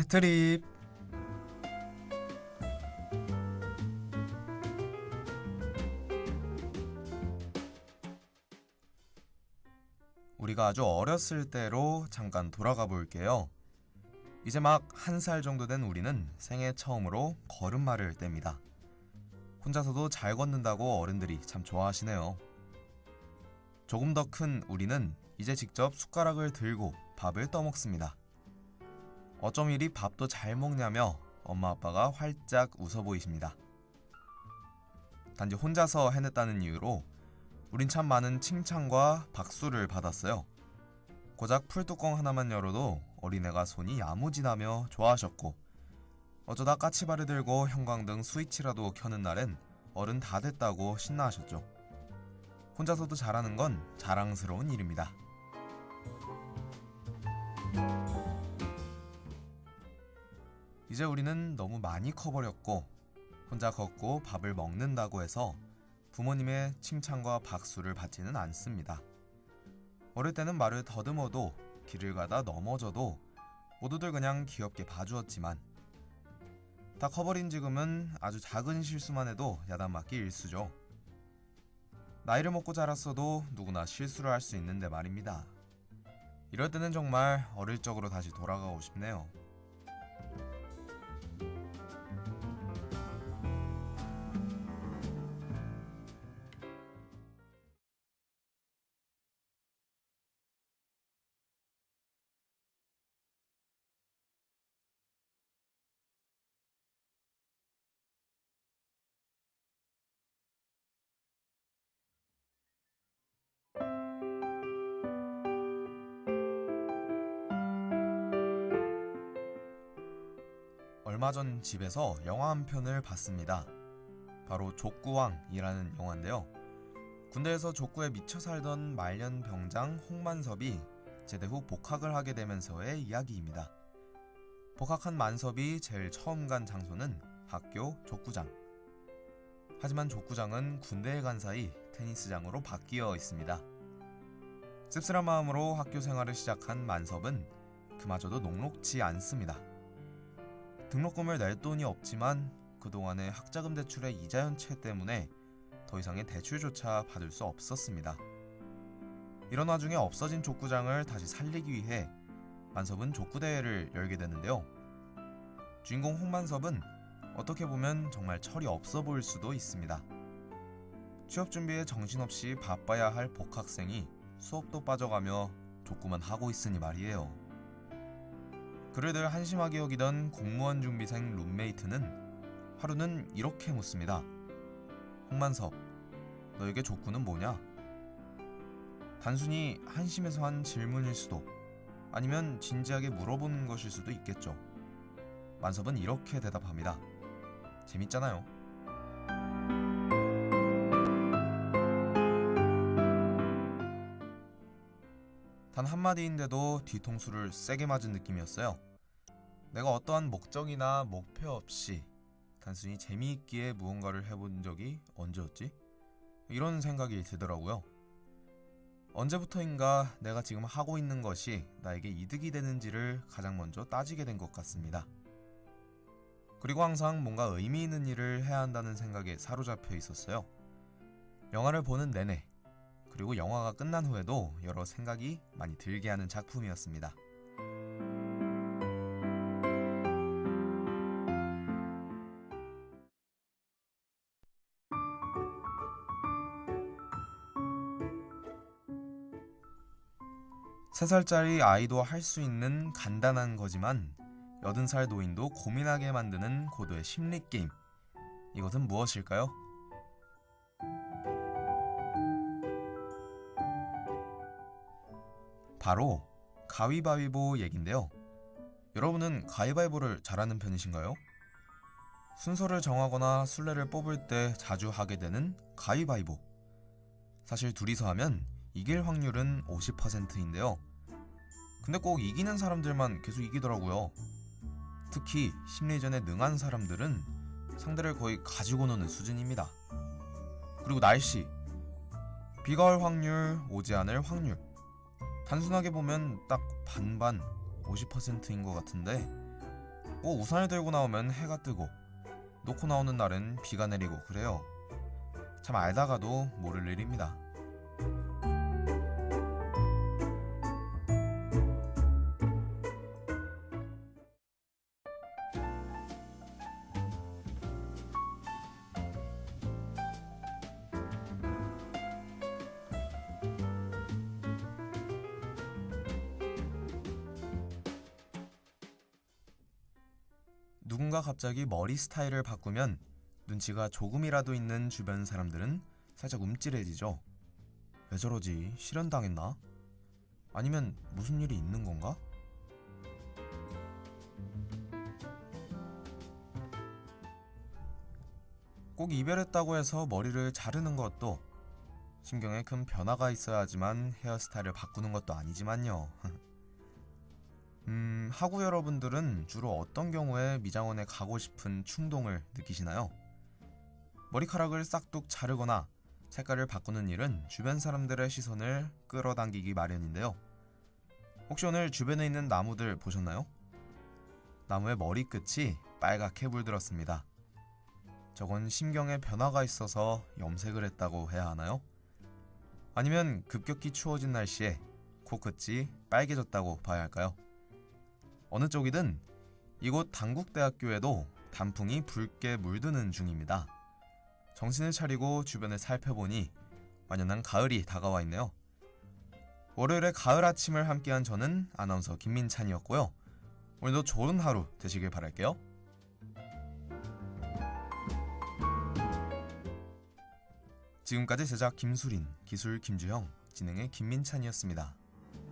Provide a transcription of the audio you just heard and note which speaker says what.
Speaker 1: 드립. 우리가 아주 어렸을 때로 잠깐 돌아가 볼게요. 이제 막 1살 정도 된 우리는 생애 처음으로 걸음마를 뗍니다. 혼자서도 잘 걷는다고 어른들이 참 좋아하시네요. 조금 더 큰 우리는 이제 직접 숟가락을 들고 밥을 떠먹습니다. 어쩜 이리 밥도 잘 먹냐며 엄마 아빠가 활짝 웃어 보이십니다. 단지 혼자서 해냈다는 이유로 우린 참 많은 칭찬과 박수를 받았어요. 고작 풀뚜껑 하나만 열어도 어린애가 손이 야무지다며 좋아하셨고, 어쩌다 까치발을 들고 형광등 스위치라도 켜는 날엔 어른 다 됐다고 신나하셨죠. 혼자서도 잘하는 건 자랑스러운 일입니다. 이제 우리는 너무 많이 커버렸고, 혼자 걷고 밥을 먹는다고 해서 부모님의 칭찬과 박수를 받지는 않습니다. 어릴 때는 말을 더듬어도 길을 가다 넘어져도 모두들 그냥 귀엽게 봐주었지만, 다 커버린 지금은 아주 작은 실수만 해도 야단맞기 일쑤죠. 나이를 먹고 자랐어도 누구나 실수를 할 수 있는데 말입니다. 이럴 때는 정말 어릴 적으로 다시 돌아가고 싶네요. 얼마 전 집에서 영화 한 편을 봤습니다. 바로 족구왕이라는 영화인데요. 군대에서 족구에 미쳐 살던 말년 병장 홍만섭이 제대 후 복학을 하게 되면서의 이야기입니다. 복학한 만섭이 제일 처음 간 장소는 학교 족구장. 하지만 족구장은 군대에 간 사이 테니스장으로 바뀌어 있습니다. 씁쓸한 마음으로 학교 생활을 시작한 만섭은 그마저도 녹록지 않습니다. 등록금을 낼 돈이 없지만 그동안의 학자금 대출의 이자 연체 때문에 더 이상의 대출조차 받을 수 없었습니다. 이런 와중에 없어진 족구장을 다시 살리기 위해 만섭은 족구대회를 열게 되는데요. 주인공 홍만섭은 어떻게 보면 정말 철이 없어 보일 수도 있습니다. 취업 준비에 정신없이 바빠야 할 복학생이 수업도 빠져가며 족구만 하고 있으니 말이에요. 그를 늘 한심하게 여기던 공무원 준비생 룸메이트는 하루는 이렇게 묻습니다. 홍만섭, 너에게 족구는 뭐냐? 단순히 한심해서 한 질문일 수도, 아니면 진지하게 물어보는 것일 수도 있겠죠. 만섭은 이렇게 대답합니다. 재밌잖아요. 단 한마디인데도 뒤통수를 세게 맞은 느낌이었어요. 내가 어떠한 목적이나 목표 없이 단순히 재미있기에 무언가를 해본 적이 언제였지? 이런 생각이 들더라고요. 언제부터인가 내가 지금 하고 있는 것이 나에게 이득이 되는지를 가장 먼저 따지게 된 것 같습니다. 그리고 항상 뭔가 의미 있는 일을 해야 한다는 생각에 사로잡혀 있었어요. 영화를 보는 내내, 그리고 영화가 끝난 후에도 여러 생각이 많이 들게 하는 작품이었습니다. (3살짜리) 아이도 할 수 있는 간단한 거지만 80살 노인도 고민하게 만드는 고도의 심리게임. 이것은 무엇일까요? 바로 가위바위보 얘긴데요. 여러분은 가위바위보를 잘하는 편이신가요? 순서를 정하거나 술래를 뽑을 때 자주 하게 되는 가위바위보. 사실 둘이서 하면 이길 확률은 50%인데요. 근데 꼭 이기는 사람들만 계속 이기더라고요. 특히 심리전에 능한 사람들은 상대를 거의 가지고 노는 수준입니다. 그리고 날씨, 비가 올 확률, 오지 않을 확률, 단순하게 보면 딱 반반 50%인 것 같은데 꼭 우산을 들고 나오면 해가 뜨고 놓고 나오는 날은 비가 내리고 그래요. 참 알다가도 모를 일입니다. 누군가 갑자기 머리 스타일을 바꾸면 눈치가 조금이라도 있는 주변 사람들은 살짝 움찔해지죠. 왜 저러지? 실현당했나? 아니면 무슨 일이 있는 건가? 꼭 이별했다고 해서 머리를 자르는 것도, 심경에 큰 변화가 있어야지만 헤어스타일을 바꾸는 것도 아니지만요. 하구 여러분들은 주로 어떤 경우에 미장원에 가고 싶은 충동을 느끼시나요? 머리카락을 싹둑 자르거나 색깔을 바꾸는 일은 주변 사람들의 시선을 끌어당기기 마련인데요. 혹시 오늘 주변에 있는 나무들 보셨나요? 나무의 머리끝이 빨갛게 물들었습니다. 저건 심경에 변화가 있어서 염색을 했다고 해야 하나요? 아니면 급격히 추워진 날씨에 코끝이 빨개졌다고 봐야 할까요? 어느 쪽이든 이곳 단국대학교에도 단풍이 붉게 물드는 중입니다. 정신을 차리고 주변을 살펴보니 완연한 가을이 다가와 있네요. 월요일에 가을 아침을 함께한 저는 아나운서 김민찬이었고요. 오늘도 좋은 하루 되시길 바랄게요. 지금까지 제작 김수린, 기술 김주형, 진행의 김민찬이었습니다.